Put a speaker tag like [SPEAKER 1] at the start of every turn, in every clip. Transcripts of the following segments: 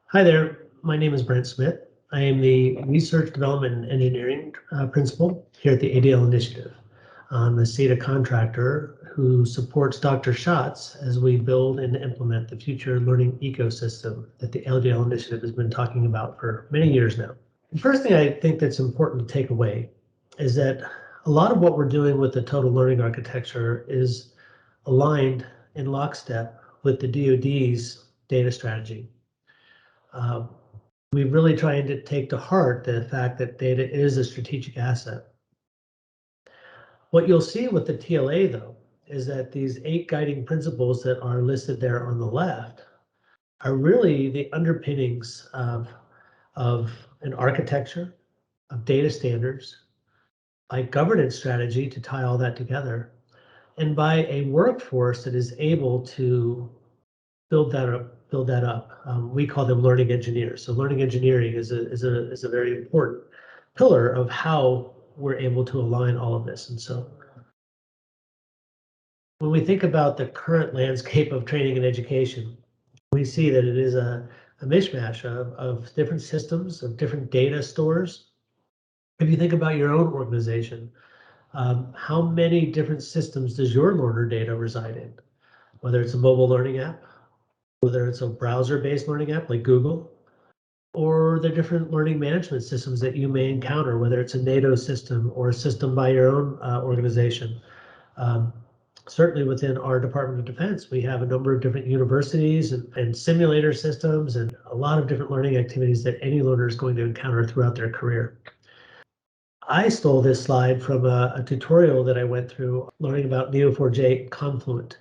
[SPEAKER 1] Hi there, my name is Brent Smith. I am the Research Development and Engineering Principal here at the ADL Initiative. I'm a SATA contractor who supports Dr. Schatz as we build and implement the future learning ecosystem that the ADL Initiative has been talking about for many years now. The first thing I think that's important to take away is that a lot of what we're doing with the total learning architecture is aligned in lockstep with the DoD's data strategy. We're really trying to take to heart the fact that data is a strategic asset. What you'll see with the TLA, though, is that these 8 guiding principles that are listed there on the left are really the underpinnings of an architecture, of data standards, by governance strategy to tie all that together, and by a workforce that is able to build that up. We call them learning engineers. So learning engineering is a very important pillar of how we're able to align all of this. And so when we think about the current landscape of training and education, we see that it is a mishmash of different systems, of different data stores. If you think about your own organization, how many different systems does your learner data reside in? Whether it's a mobile learning app, whether it's a browser-based learning app like Google, or the different learning management systems that you may encounter, whether it's a NATO system or a system by your own organization. Certainly within our Department of Defense, we have a number of different universities and simulator systems and a lot of different learning activities that any learner is going to encounter throughout their career. I stole this slide from a tutorial that I went through learning about Neo4j Confluent.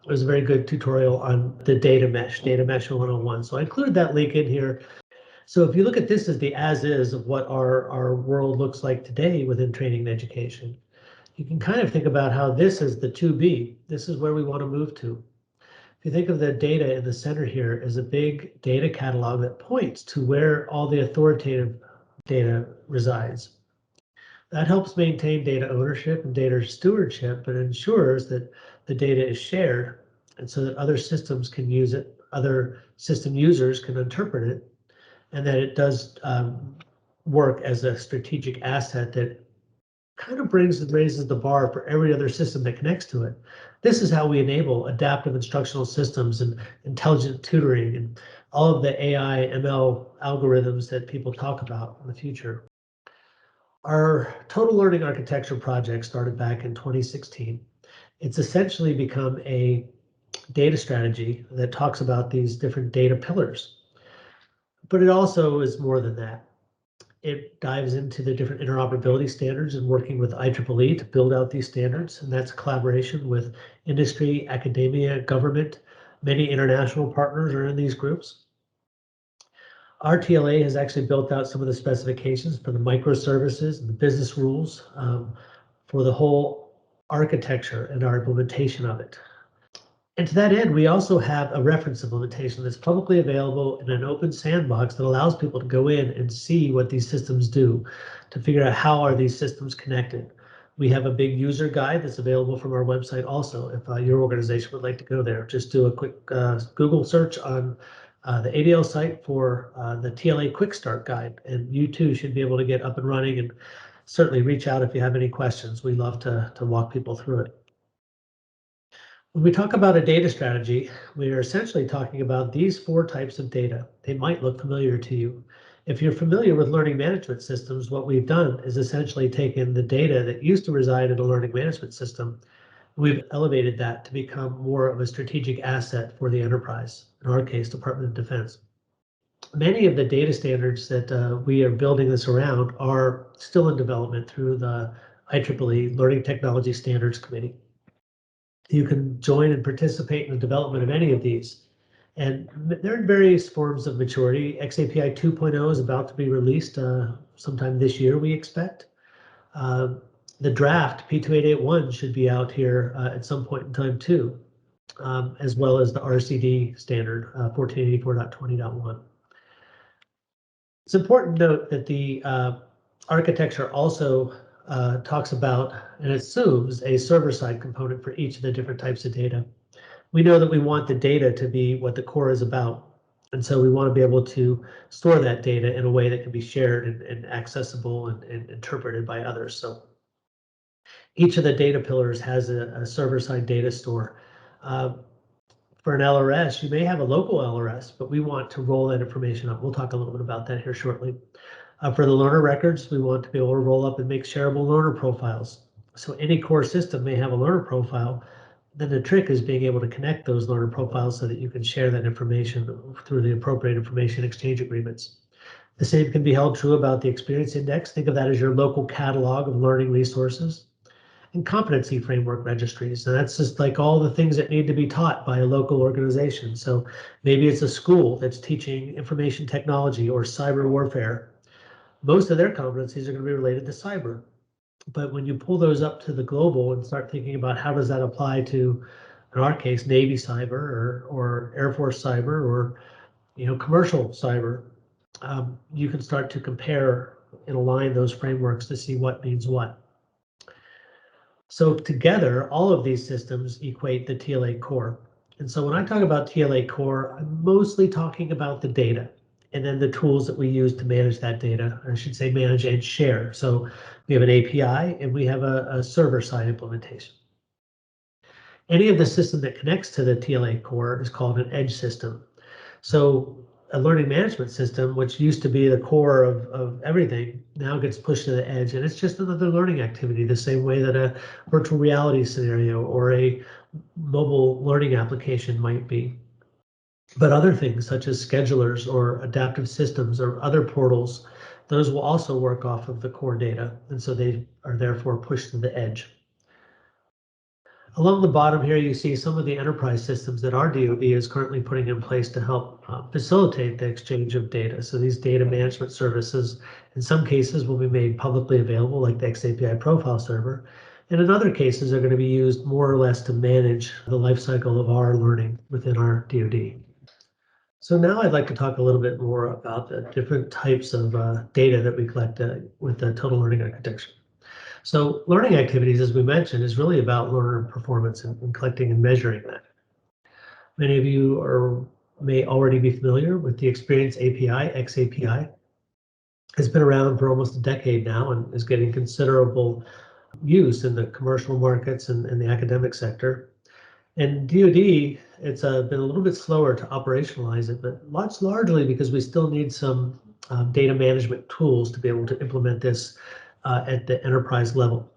[SPEAKER 1] It was a very good tutorial on the data mesh 101. So I included that link in here. So if you look at this as the as is of what our world looks like today within training and education, you can kind of think about how this is the to be. This is where we want to move to. If you think of the data in the center here as a big data catalog that points to where all the authoritative data resides. That helps maintain data ownership and data stewardship, but ensures that the data is shared and so that other systems can use it, other system users can interpret it, and that it does work as a strategic asset that kind of raises the bar for every other system that connects to it. This is how we enable adaptive instructional systems and intelligent tutoring and all of the AI, ML algorithms that people talk about in the future. Our total learning architecture project started back in 2016. It's essentially become a data strategy that talks about these different data pillars. But it also is more than that. It dives into the different interoperability standards and working with IEEE to build out these standards. And that's a collaboration with industry, academia, government. Many international partners are in these groups. Our TLA has actually built out some of the specifications for the microservices and the business rules for the whole architecture and our implementation of it. And to that end, we also have a reference implementation that's publicly available in an open sandbox that allows people to go in and see what these systems do, to figure out how are these systems connected. We have a big user guide that's available from our website also. If your organization would like to go there, just do a quick Google search on the ADL site for the TLA Quick Start Guide, and you too should be able to get up and running, and certainly reach out if you have any questions. We love to walk people through it. When we talk about a data strategy, we are essentially talking about these 4 types of data. They might look familiar to you. If you're familiar with learning management systems, what we've done is essentially taken the data that used to reside in a learning management system. We've elevated that to become more of a strategic asset for the enterprise, in our case, Department of Defense. Many of the data standards that we are building this around are still in development through the IEEE Learning Technology Standards Committee. You can join and participate in the development of any of these. And they're in various forms of maturity. XAPI 2.0 is about to be released sometime this year, we expect. The draft P2881 should be out here at some point in time too, as well as the RCD standard 1484.20.1. It's important to note that the architecture also talks about and assumes a server-side component for each of the different types of data. We know that we want the data to be what the core is about. And so we want to be able to store that data in a way that can be shared and accessible and interpreted by others. So each of the data pillars has a server-side data store. Uh, for an LRS, you may have a local LRS, but we want to roll that information up. We'll talk a little bit about that here shortly. For the learner records, we want to be able to roll up and make shareable learner profiles. So any core system may have a learner profile. Then the trick is being able to connect those learner profiles so that you can share that information through the appropriate information exchange agreements. The same can be held true about the experience index. Think of that as your local catalog of learning resources and competency framework registries. And that's just like all the things that need to be taught by a local organization. So maybe it's a school that's teaching information technology or cyber warfare. Most of their competencies are going to be related to cyber. But when you pull those up to the global and start thinking about how does that apply to, in our case, Navy cyber or Air Force cyber or commercial cyber, you can start to compare and align those frameworks to see what means what. So together, all of these systems equate the TLA core. And so when I talk about TLA core, I'm mostly talking about the data and then the tools that we use to manage that data, or I should say manage and share. So we have an API and we have a server-side implementation. Any of the system that connects to the TLA core is called an edge system. So a learning management system, which used to be the core of everything, now gets pushed to the edge, and it's just another learning activity, the same way that a virtual reality scenario or a mobile learning application might be. But other things such as schedulers or adaptive systems or other portals, those will also work off of the core data, and so they are therefore pushed to the edge. Along the bottom here, you see some of the enterprise systems that our DoD is currently putting in place to help facilitate the exchange of data. So these data management services, in some cases, will be made publicly available, like the XAPI profile server. And in other cases, are going to be used more or less to manage the lifecycle of our learning within our DoD. So now I'd like to talk a little bit more about the different types of data that we collect with the total learning architecture. So learning activities, as we mentioned, is really about learner performance and collecting and measuring that. Many of you may already be familiar with the Experience API, XAPI. It's been around for almost a decade now and is getting considerable use in the commercial markets and the academic sector. And DoD, it's been a little bit slower to operationalize it, but largely because we still need some data management tools to be able to implement this at the enterprise level.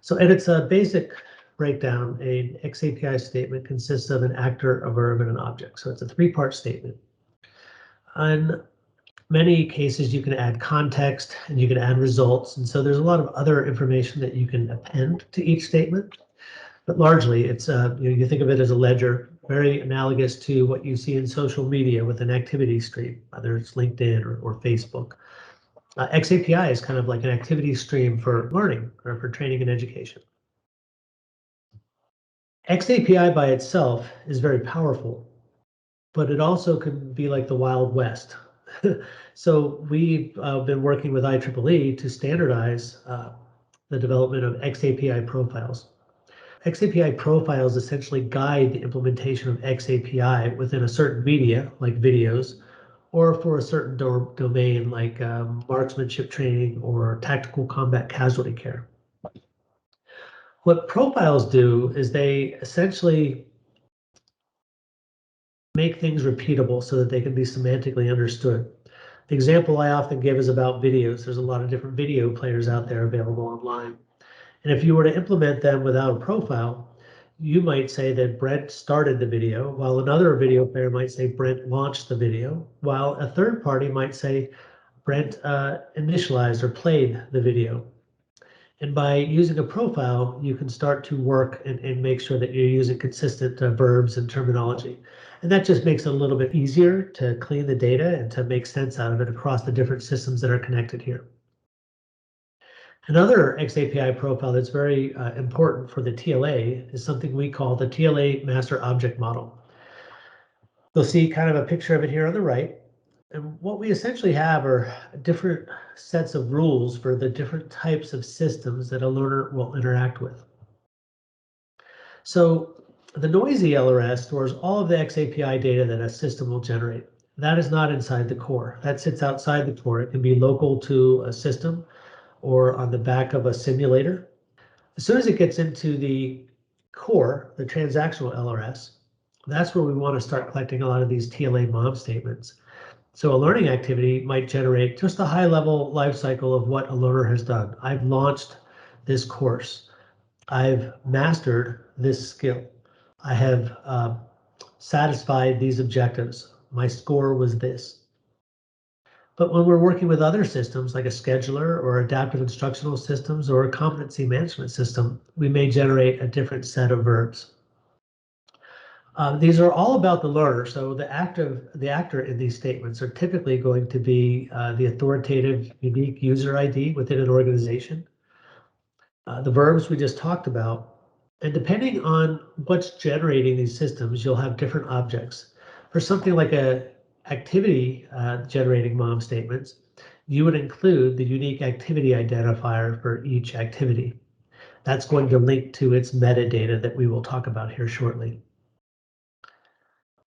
[SPEAKER 1] So at its basic breakdown, an XAPI statement consists of an actor, a verb, and an object. So it's a three-part statement. In many cases, you can add context and you can add results. And so there's a lot of other information that you can append to each statement. But largely, it's you think of it as a ledger, very analogous to what you see in social media with an activity stream, whether it's LinkedIn or Facebook. XAPI is kind of like an activity stream for learning or for training and education. XAPI by itself is very powerful, but it also can be like the Wild West. So we've been working with IEEE to standardize the development of XAPI profiles. XAPI profiles essentially guide the implementation of XAPI within a certain media, like videos, or for a certain domain like marksmanship training or tactical combat casualty care. What profiles do is they essentially make things repeatable so that they can be semantically understood. The example I often give is about videos. There's a lot of different video players out there available online. And if you were to implement them without a profile, you might say that Brent started the video, while another video player might say Brent launched the video, while a third party might say Brent initialized or played the video. And by using a profile, you can start to work and make sure that you're using consistent verbs and terminology. And that just makes it a little bit easier to clean the data and to make sense out of it across the different systems that are connected here. Another XAPI profile that's very important for the TLA is something we call the TLA Master Object Model. You'll see kind of a picture of it here on the right. And what we essentially have are different sets of rules for the different types of systems that a learner will interact with. So the noisy LRS stores all of the XAPI data that a system will generate. That is not inside the core. That sits outside the core. It can be local to a system or on the back of a simulator. As soon as it gets into the core, the transactional LRS, that's where we want to start collecting a lot of these TLA mom statements. So a learning activity might generate just a high level life cycle of what a learner has done. I've launched this course. I've mastered this skill. I have satisfied these objectives. My score was this. But when we're working with other systems like a scheduler or adaptive instructional systems or a competency management system, we may generate a different set of verbs. These are all about the learner. So the actor in these statements are typically going to be the authoritative, unique user ID within an organization. The verbs we just talked about, and depending on what's generating these systems, you'll have different objects. For something like a activity generating mom statements, you would include the unique activity identifier for each activity. That's going to link to its metadata that we will talk about here shortly.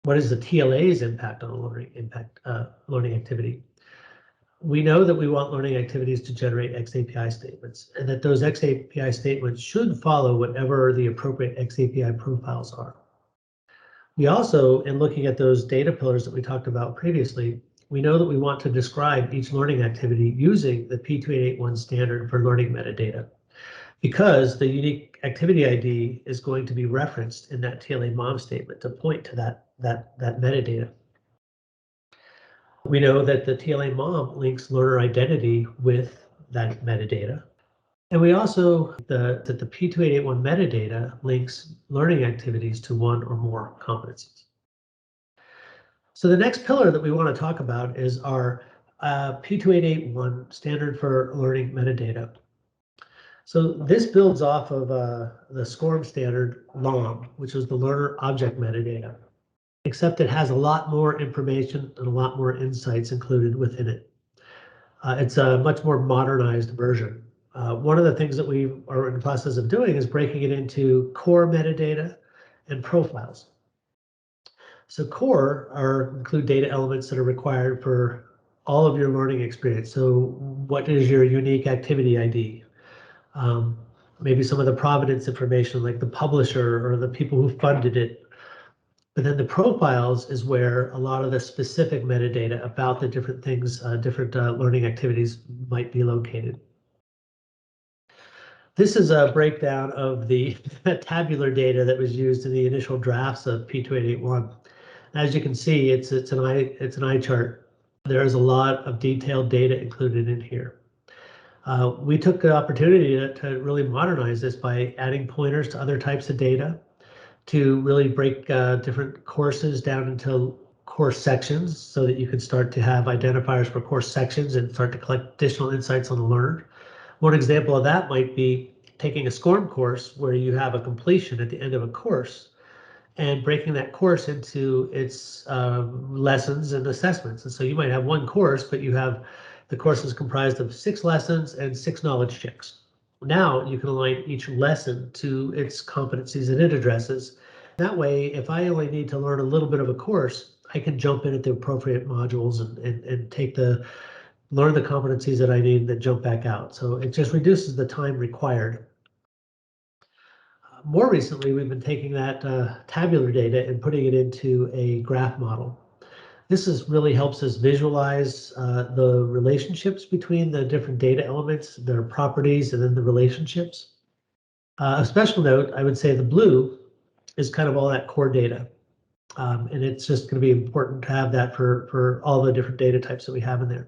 [SPEAKER 1] What is the TLA's impact on a learning activity? We know that we want learning activities to generate XAPI statements, and that those XAPI statements should follow whatever the appropriate XAPI profiles are. We also, in looking at those data pillars that we talked about previously, we know that we want to describe each learning activity using the P2881 standard for learning metadata, because the unique activity ID is going to be referenced in that TLA mom statement to point to that metadata. We know that the TLA mom links learner identity with that metadata. And we also, that the P2881 metadata links learning activities to one or more competencies. So the next pillar that we want to talk about is our P2881 standard for learning metadata. So this builds off of the SCORM standard LOM, which is the learner object metadata, except it has a lot more information and a lot more insights included within it. It's a much more modernized version. One of the things that we are in the process of doing is breaking it into core metadata and profiles. So core include data elements that are required for all of your learning experience. So what is your unique activity ID? Maybe some of the provenance information like the publisher or the people who funded it. But then the profiles is where a lot of the specific metadata about the different things, different learning activities might be located. This is a breakdown of the tabular data that was used in the initial drafts of P2881. As you can see, it's an eye chart. There is a lot of detailed data included in here. We took the opportunity to really modernize this by adding pointers to other types of data, to really break different courses down into course sections so that you can start to have identifiers for course sections and start to collect additional insights on the learner. One example of that might be taking a SCORM course where you have a completion at the end of a course and breaking that course into its lessons and assessments. And so you might have one course, but you have the course is comprised of 6 lessons and 6 knowledge checks. Now you can align each lesson to its competencies that it addresses. That way, if I only need to learn a little bit of a course, I can jump in at the appropriate modules and learn the competencies that I need and then jump back out. So it just reduces the time required. More recently, we've been taking that tabular data and putting it into a graph model. This really helps us visualize the relationships between the different data elements, their properties, and then the relationships. A special note, I would say the blue is kind of all that core data. And it's just going to be important to have that for all the different data types that we have in there.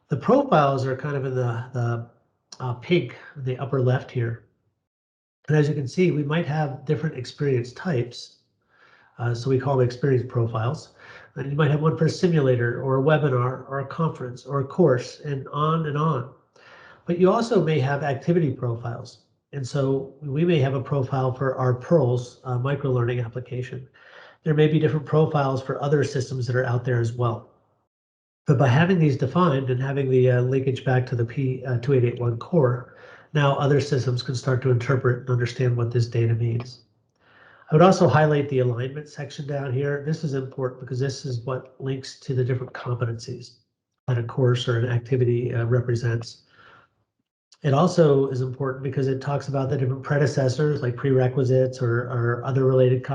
[SPEAKER 1] The profiles are kind of in the pink, the upper left here. And as you can see, we might have different experience types. So we call them experience profiles. And you might have one for a simulator or a webinar or a conference or a course and on and on. But you also may have activity profiles. And so we may have a profile for our Pearls microlearning application. There may be different profiles for other systems that are out there as well. But by having these defined and having the linkage back to the P2881 core, now other systems can start to interpret and understand what this data means. I would also highlight the alignment section down here. This is important because this is what links to the different competencies that a course or an activity represents. It also is important because it talks about the different predecessors like prerequisites or other related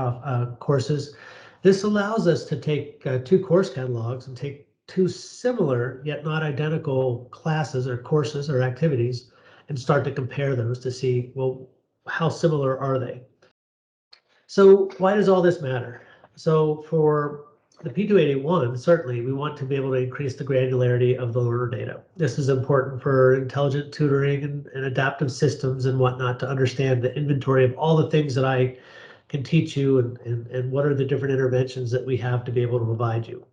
[SPEAKER 1] courses. This allows us to take two course catalogs and take two similar yet not identical classes or courses or activities and start to compare those to see, well, how similar are they? So why does all this matter? So for the P281, certainly we want to be able to increase the granularity of the learner data. This is important for intelligent tutoring and adaptive systems and whatnot to understand the inventory of all the things that I can teach you and what are the different interventions that we have to be able to provide you.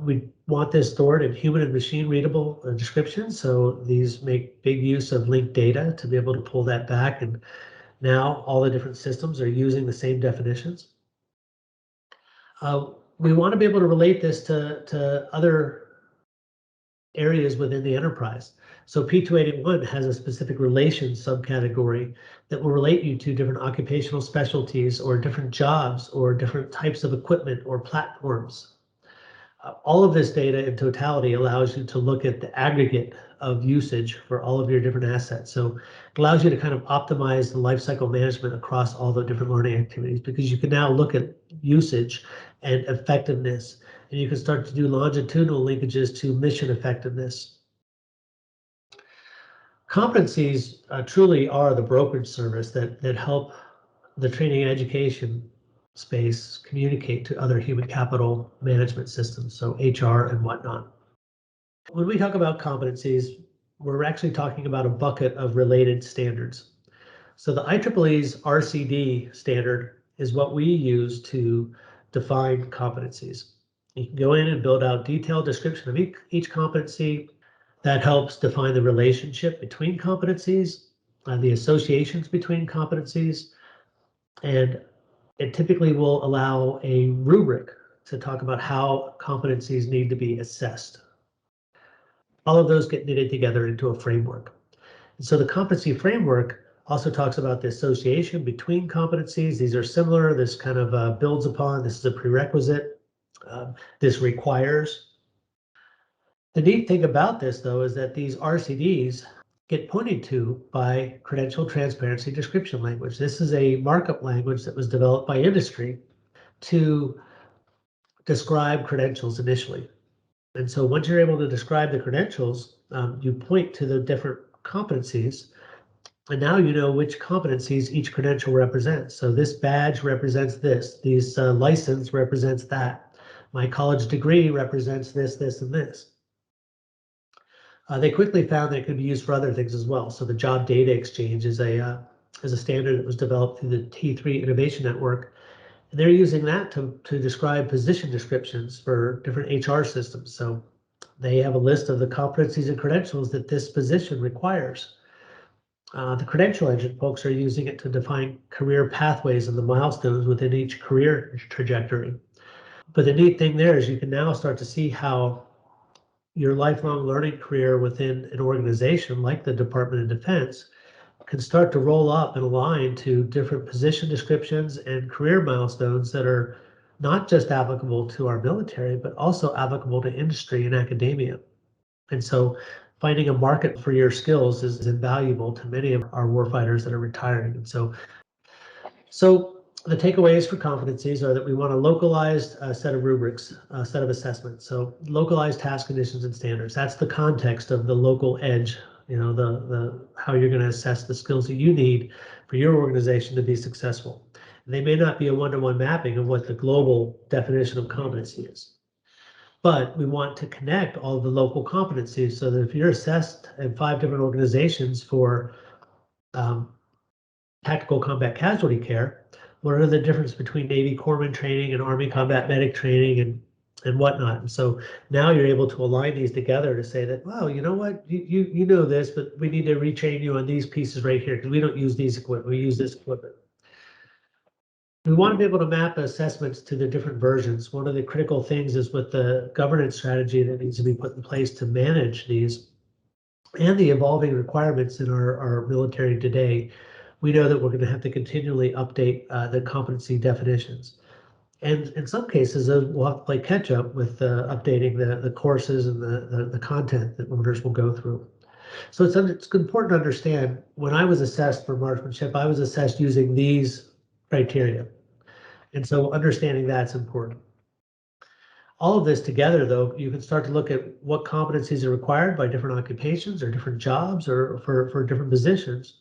[SPEAKER 1] We want this stored in human and machine readable descriptions. So these make big use of linked data to be able to pull that back, and now all the different systems are using the same definitions. We want to be able to relate this to other areas within the enterprise. So P281 has a specific relations subcategory that will relate you to different occupational specialties or different jobs or different types of equipment or platforms. All of this data in totality allows you to look at the aggregate of usage for all of your different assets. So it allows you to kind of optimize the lifecycle management across all the different learning activities, because you can now look at usage and effectiveness, and you can start to do longitudinal linkages to mission effectiveness. Competencies truly are the brokerage service that help the training and education space communicate to other human capital management systems, so HR and whatnot. When we talk about competencies, we're actually talking about a bucket of related standards. So the IEEE's RCD standard is what we use to define competencies. You can go in and build out detailed description of each competency. That helps define the relationship between competencies, the associations between competencies, and it typically will allow a rubric to talk about how competencies need to be assessed. All of those get knitted together into a framework. And so the competency framework also talks about the association between competencies. These are similar. This kind of builds upon. This is a prerequisite. This requires. The neat thing about this, though, is that these RCDs get pointed to by credential transparency description language. This is a markup language that was developed by industry to describe credentials initially. And so once you're able to describe the credentials, you point to the different competencies, and now you know which competencies each credential represents. So this badge represents this, this license represents that, my college degree represents this, this, and this. They quickly found that it could be used for other things as well. So the job data exchange is a standard that was developed through the T3 Innovation Network. And they're using that to describe position descriptions for different HR systems. So they have a list of the competencies and credentials that this position requires. The credential engine folks are using it to define career pathways and the milestones within each career trajectory. But the neat thing there is you can now start to see how your lifelong learning career within an organization like the Department of Defense can start to roll up and align to different position descriptions and career milestones that are not just applicable to our military, but also applicable to industry and academia. And so finding a market for your skills is invaluable to many of our warfighters that are retiring. And so the takeaways for competencies are that we want a localized set of rubrics, a set of assessments. So localized task conditions and standards. That's the context of the local edge, you know, the how you're going to assess the skills that you need for your organization to be successful. They may not be a one-to-one mapping of what the global definition of competency is, but we want to connect all of the local competencies so that if you're assessed in 5 different organizations for tactical combat casualty care, what are the difference between Navy corpsman training and Army combat medic training and whatnot? And so now you're able to align these together to say that, wow, you know what, you know this, but we need to retrain you on these pieces right here because we don't use these equipment, we use this equipment. We want to be able to map assessments to the different versions. One of the critical things is with the governance strategy that needs to be put in place to manage these and the evolving requirements in our military today. we know that we're going to have to continually update the competency definitions. And in some cases, we'll have to play catch up with updating the courses and the content that learners will go through. So it's important to understand when I was assessed for marksmanship, I was assessed using these criteria. And so understanding that's important. All of this together, though, you can start to look at what competencies are required by different occupations or different jobs or for different positions.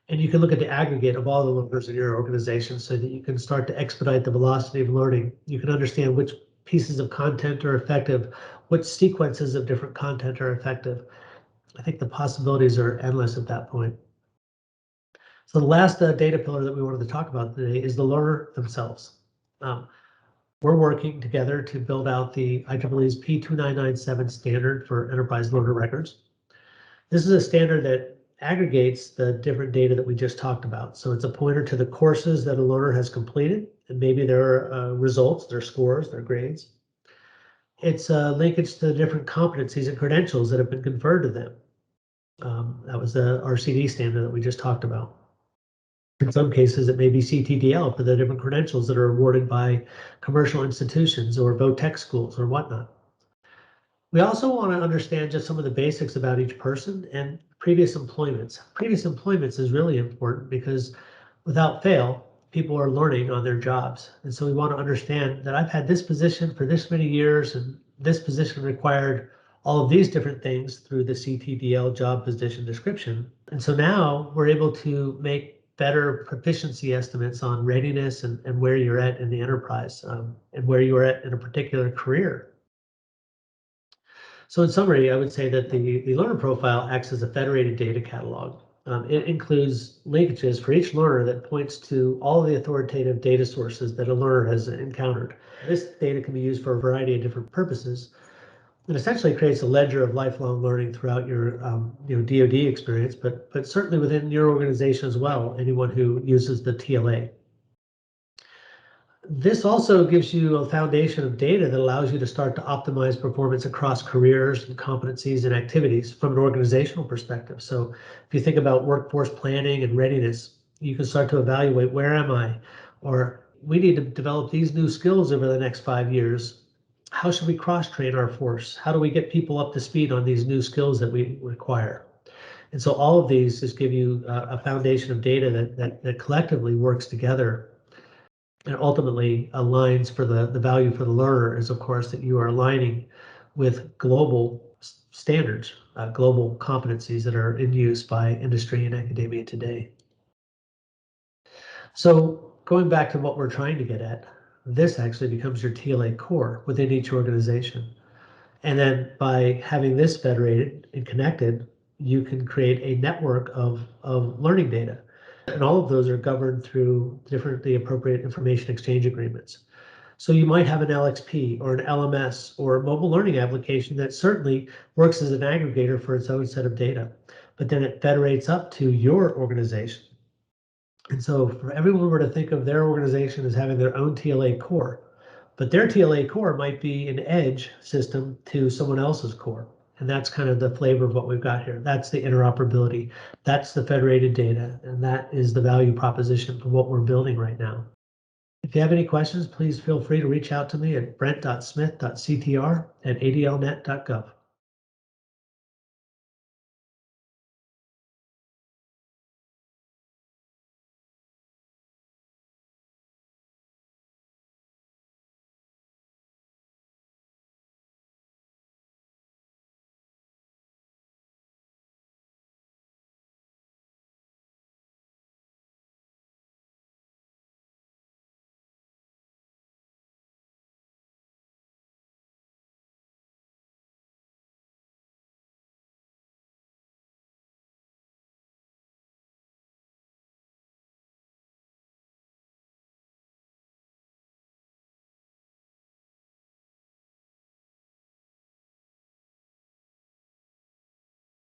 [SPEAKER 1] And you can look at the aggregate of all the learners in your organization so that you can start to expedite the velocity of learning. You can understand which pieces of content are effective, which sequences of different content are effective. I think the possibilities are endless at that point. So the last data pillar that we wanted to talk about today is the learner themselves. We're working together to build out the IEEE's P2997 standard for enterprise learner records. This is a standard that aggregates the different data that we just talked about. So it's a pointer to the courses that a learner has completed, and maybe their results, their scores, their grades. It's a linkage to the different competencies and credentials that have been conferred to them. That was the RCD standard that we just talked about. In some cases, it may be CTDL for the different credentials that are awarded by commercial institutions or vo-tech schools or whatnot. We also want to understand just some of the basics about each person and previous employments. Previous employments is really important because without fail, people are learning on their jobs. And so we want to understand that I've had this position for this many years and this position required all of these different things through the CTDL job position description. And so now we're able to make better proficiency estimates on readiness and where you're at in the enterprise and where you're at in a particular career. So in summary, I would say that the learner profile acts as a federated data catalog. It includes linkages for each learner that points to all of the authoritative data sources that a learner has encountered. This data can be used for a variety of different purposes. It essentially creates a ledger of lifelong learning throughout your DoD experience, but certainly within your organization as well, anyone who uses the TLA. This also gives you a foundation of data that allows you to start to optimize performance across careers and competencies and activities from an organizational perspective. So if you think about workforce planning and readiness, you can start to evaluate, where am I? Or we need to develop these new skills over the next 5 years. How should we cross-train our force? How do we get people up to speed on these new skills that we require? And so all of these just give you a foundation of data that collectively works together and ultimately aligns for the value for the learner is, of course, that you are aligning with global standards, global competencies that are in use by industry and academia today. So going back to what we're trying to get at, this actually becomes your TLA core within each organization. And then by having this federated and connected, you can create a network of learning data. And all of those are governed through the appropriate information exchange agreements. So you might have an LXP or an LMS or a mobile learning application that certainly works as an aggregator for its own set of data, but then it federates up to your organization. And so for everyone were to think of their organization as having their own TLA core, but their TLA core might be an edge system to someone else's core. And that's kind of the flavor of what we've got here. That's the interoperability. That's the federated data. And that is the value proposition for what we're building right now. If you have any questions, please feel free to reach out to me at brent.smith.ctr@adlnet.gov.